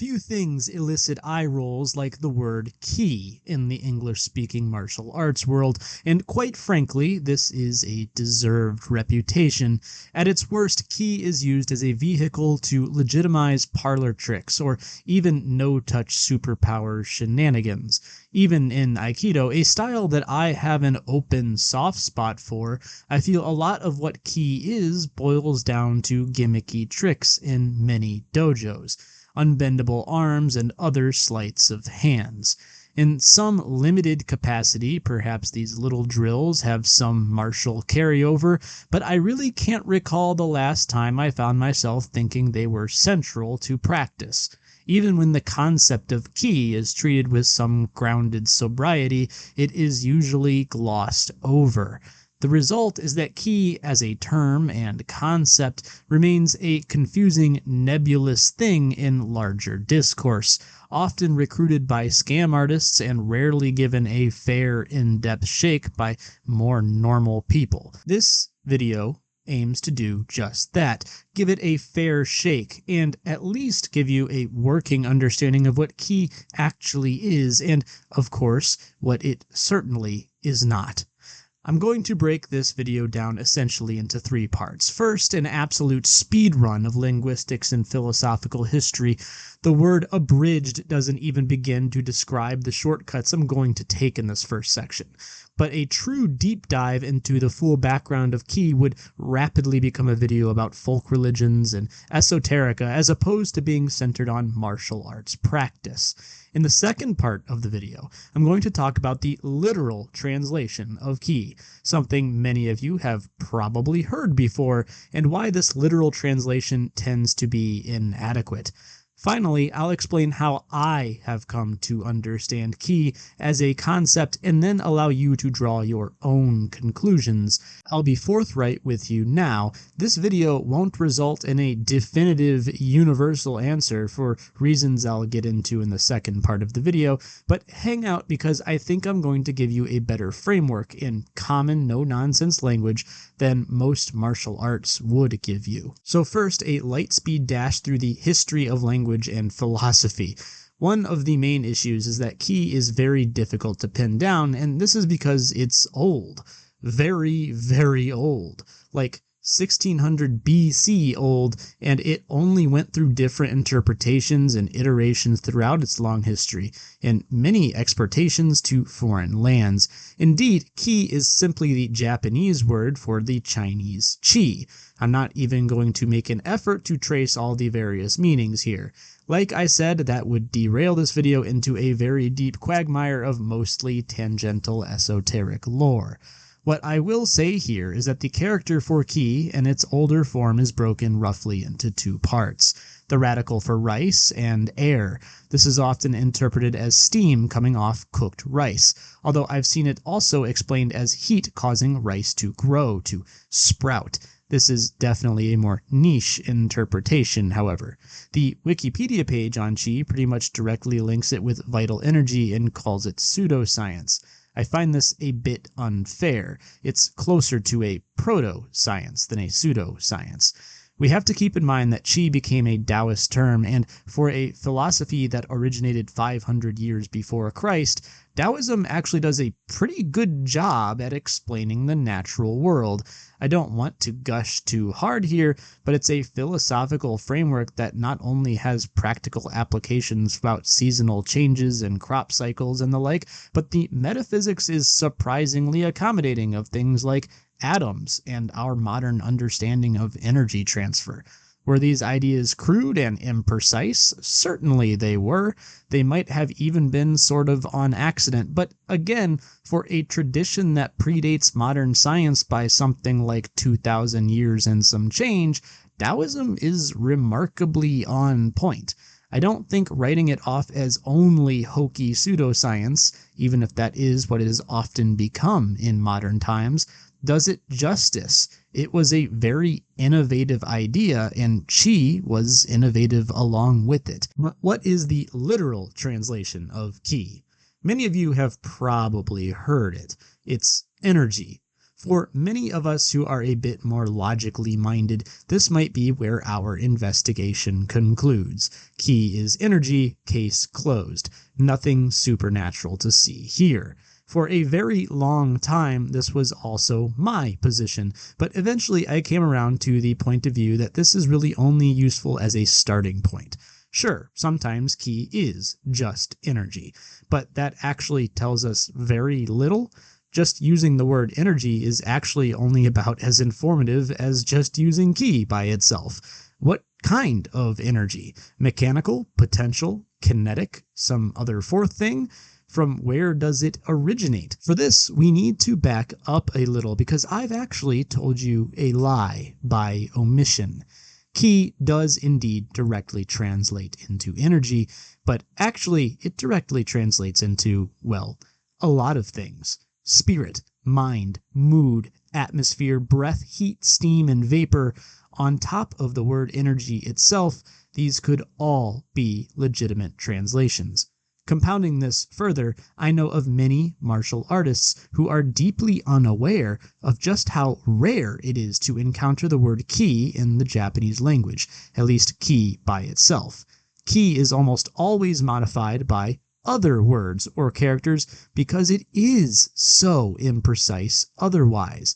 Few things elicit eye rolls like the word ki in the English-speaking martial arts world, and quite frankly, this is a deserved reputation. At its worst, ki is used as a vehicle to legitimize parlor tricks or even no-touch superpower shenanigans. Even in Aikido, a style that I have an open soft spot for, I feel a lot of what ki is boils down to gimmicky tricks in many dojos. Unbendable arms, and other sleights of hands. In some limited capacity, perhaps these little drills have some martial carryover, but I really can't recall the last time I found myself thinking they were central to practice. Even when the concept of ki is treated with some grounded sobriety, it is usually glossed over. The result is that ki as a term and concept remains a confusing, nebulous thing in larger discourse, often recruited by scam artists and rarely given a fair, in-depth shake by more normal people. This video aims to do just that, give it a fair shake, and at least give you a working understanding of what ki actually is, and, of course, what it certainly is not. I'm going to break this video down essentially into three parts. First, an absolute speed run of linguistics and philosophical history. The word abridged doesn't even begin to describe the shortcuts I'm going to take in this first section. But a true deep dive into the full background of ki would rapidly become a video about folk religions and esoterica as opposed to being centered on martial arts practice. In the second part of the video, I'm going to talk about the literal translation of ki, something many of you have probably heard before, and why this literal translation tends to be inadequate. Finally, I'll explain how I have come to understand ki as a concept and then allow you to draw your own conclusions. I'll be forthright with you now. This video won't result in a definitive universal answer for reasons I'll get into in the second part of the video, but hang out because I think I'm going to give you a better framework in common, no-nonsense language than most martial arts would give you. So first, a light speed dash through the history of language and philosophy. One of the main issues is that ki is very difficult to pin down, and this is because it's old. Very, very old. Like 1600 BC old, and it only went through different interpretations and iterations throughout its long history, and many exportations to foreign lands. Indeed, ki is simply the Japanese word for the Chinese chi. I'm not even going to make an effort to trace all the various meanings here. Like I said, that would derail this video into a very deep quagmire of mostly tangential esoteric lore. What I will say here is that the character for ki and its older form is broken roughly into two parts. The radical for rice and air. This is often interpreted as steam coming off cooked rice, although I've seen it also explained as heat causing rice to grow, to sprout. This is definitely a more niche interpretation, however. The Wikipedia page on chi pretty much directly links it with vital energy and calls it pseudoscience. I find this a bit unfair. It's closer to a proto-science than a pseudo-science. We have to keep in mind that chi became a Taoist term, and for a philosophy that originated 500 years before Christ, Taoism actually does a pretty good job at explaining the natural world. I don't want to gush too hard here, but it's a philosophical framework that not only has practical applications about seasonal changes and crop cycles and the like, but the metaphysics is surprisingly accommodating of things like atoms and our modern understanding of energy transfer. Were these ideas crude and imprecise? Certainly they were. They might have even been sort of on accident, but again, for a tradition that predates modern science by something like 2,000 years and some change, Taoism is remarkably on point. I don't think writing it off as only hokey pseudoscience, even if that is what it has often become in modern times, does it justice. It was a very innovative idea, and chi was innovative along with it. But what is the literal translation of ki? Many of you have probably heard it. It's energy. For many of us who are a bit more logically minded, this might be where our investigation concludes. Ki is energy, case closed. Nothing supernatural to see here. For a very long time, this was also my position, but eventually I came around to the point of view that this is really only useful as a starting point. Sure, sometimes ki is just energy, but that actually tells us very little. Just using the word energy is actually only about as informative as just using ki by itself. What kind of energy? Mechanical, potential, kinetic, some other fourth thing? From where does it originate? For this, we need to back up a little because I've actually told you a lie by omission. Ki does indeed directly translate into energy, but actually it directly translates into, well, a lot of things. Spirit, mind, mood, atmosphere, breath, heat, steam, and vapor. On top of the word energy itself, these could all be legitimate translations. Compounding this further, I know of many martial artists who are deeply unaware of just how rare it is to encounter the word ki in the Japanese language, at least ki by itself. Ki is almost always modified by other words or characters because it is so imprecise otherwise.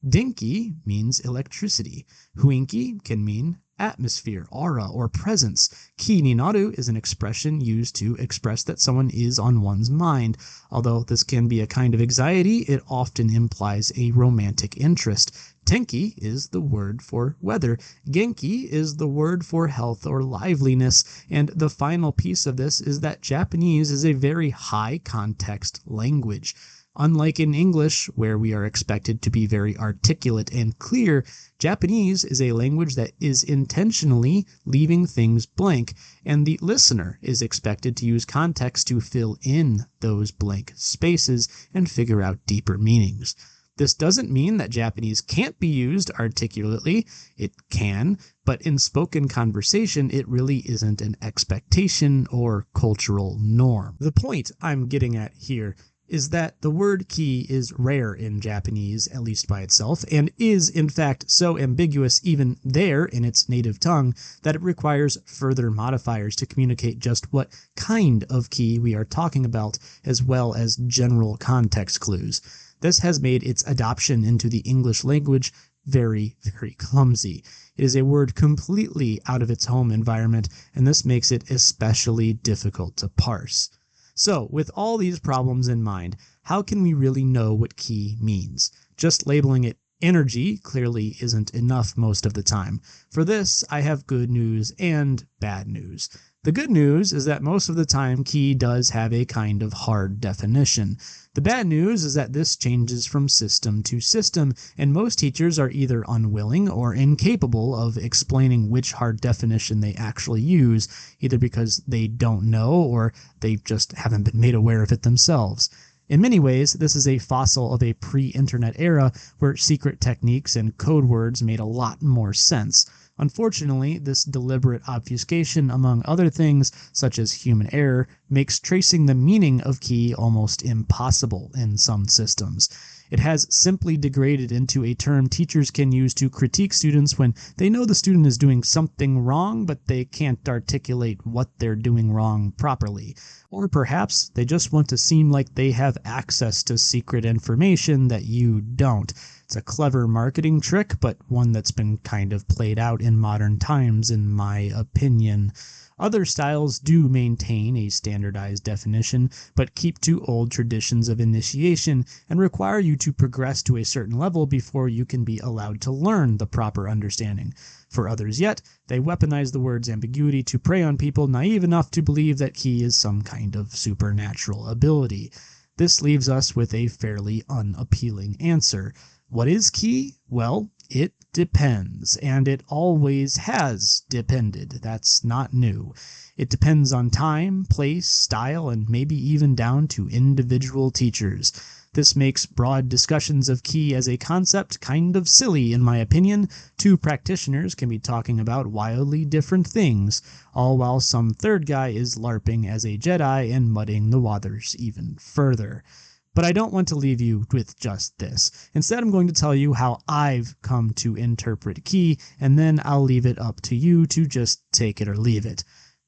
Dinki means electricity. Huinki can mean atmosphere, aura, or presence. Ki ni naru is an expression used to express that someone is on one's mind. Although this can be a kind of anxiety, it often implies a romantic interest. Tenki is the word for weather. Genki is the word for health or liveliness. And the final piece of this is that Japanese is a very high context language. Unlike in English, where we are expected to be very articulate and clear, Japanese is a language that is intentionally leaving things blank, and the listener is expected to use context to fill in those blank spaces and figure out deeper meanings. This doesn't mean that Japanese can't be used articulately. It can, but in spoken conversation, it really isn't an expectation or cultural norm. The point I'm getting at here is that the word ki is rare in Japanese, at least by itself, and is in fact so ambiguous even there in its native tongue that it requires further modifiers to communicate just what kind of ki we are talking about, as well as general context clues. This has made its adoption into the English language very, very clumsy. It is a word completely out of its home environment, and this makes it especially difficult to parse. So, with all these problems in mind, how can we really know what ki means? Just labeling it energy clearly isn't enough most of the time. For this, I have good news and bad news. The good news is that most of the time ki does have a kind of hard definition. The bad news is that this changes from system to system, and most teachers are either unwilling or incapable of explaining which hard definition they actually use, either because they don't know or they just haven't been made aware of it themselves. In many ways, this is a fossil of a pre-internet era where secret techniques and code words made a lot more sense. Unfortunately, this deliberate obfuscation, among other things, such as human error, makes tracing the meaning of ki almost impossible in some systems. It has simply degraded into a term teachers can use to critique students when they know the student is doing something wrong, but they can't articulate what they're doing wrong properly. Or perhaps they just want to seem like they have access to secret information that you don't. It's a clever marketing trick, but one that's been kind of played out in modern times, in my opinion. Other styles do maintain a standardized definition, but keep to old traditions of initiation and require you to progress to a certain level before you can be allowed to learn the proper understanding. For others yet, they weaponize the word's ambiguity to prey on people naive enough to believe that ki is some kind of supernatural ability. This leaves us with a fairly unappealing answer. What is ki? Well, it depends, and it always has depended. That's not new. It depends on time, place, style, and maybe even down to individual teachers. This makes broad discussions of ki as a concept kind of silly, in my opinion. Two practitioners can be talking about wildly different things, all while some third guy is LARPing as a Jedi and muddying the waters even further. But I don't want to leave you with just this. Instead, I'm going to tell you how I've come to interpret ki, and then I'll leave it up to you to just take it or leave it.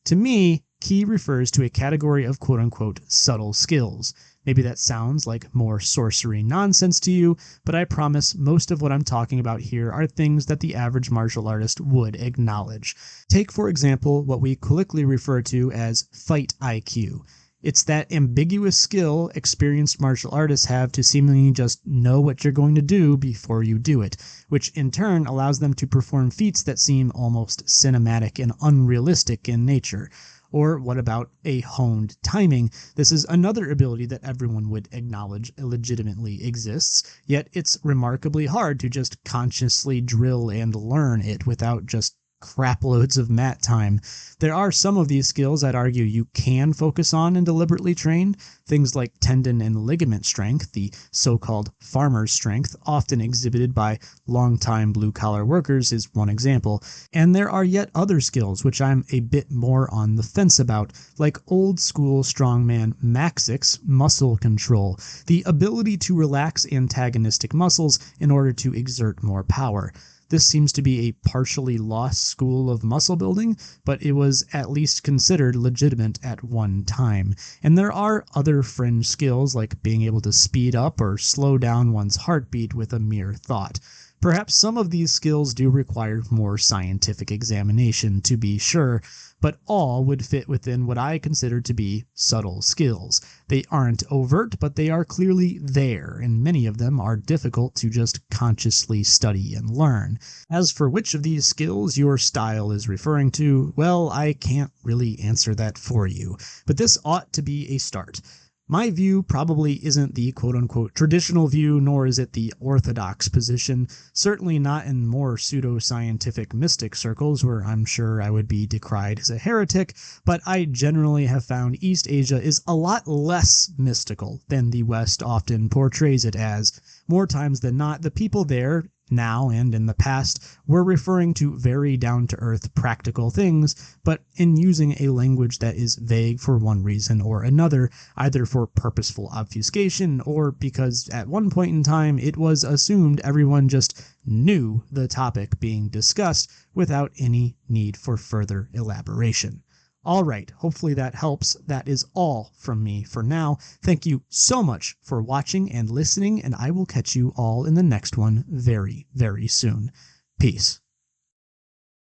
To me, ki refers to a category of quote-unquote subtle skills. Maybe that sounds like more sorcery nonsense to you, but I promise most of what I'm talking about here are things that the average martial artist would acknowledge. Take, for example, what we colloquially refer to as fight IQ. It's that ambiguous skill experienced martial artists have to seemingly just know what you're going to do before you do it, which in turn allows them to perform feats that seem almost cinematic and unrealistic in nature. Or what about a honed timing? This is another ability that everyone would acknowledge legitimately exists, yet it's remarkably hard to just consciously drill and learn it without just craploads of mat time. There are some of these skills I'd argue you can focus on and deliberately train. Things like tendon and ligament strength, the so-called farmer's strength, often exhibited by long-time blue-collar workers, is one example. And there are yet other skills which I'm a bit more on the fence about, like old-school strongman Maxics muscle control, the ability to relax antagonistic muscles in order to exert more power. This seems to be a partially lost school of muscle building, but it was at least considered legitimate at one time. And there are other fringe skills like being able to speed up or slow down one's heartbeat with a mere thought. Perhaps some of these skills do require more scientific examination, to be sure, but all would fit within what I consider to be subtle skills. They aren't overt, but they are clearly there, and many of them are difficult to just consciously study and learn. As for which of these skills your style is referring to, well, I can't really answer that for you, but this ought to be a start. My view probably isn't the quote-unquote traditional view, nor is it the orthodox position, certainly not in more pseudo-scientific mystic circles where I'm sure I would be decried as a heretic, but I generally have found East Asia is a lot less mystical than the West often portrays it as. More times than not, the people there, now and in the past, were referring to very down-to-earth practical things, but in using a language that is vague for one reason or another, either for purposeful obfuscation or because at one point in time it was assumed everyone just knew the topic being discussed without any need for further elaboration. Alright, hopefully that helps. That is all from me for now. Thank you so much for watching and listening, and I will catch you all in the next one very, very soon. Peace.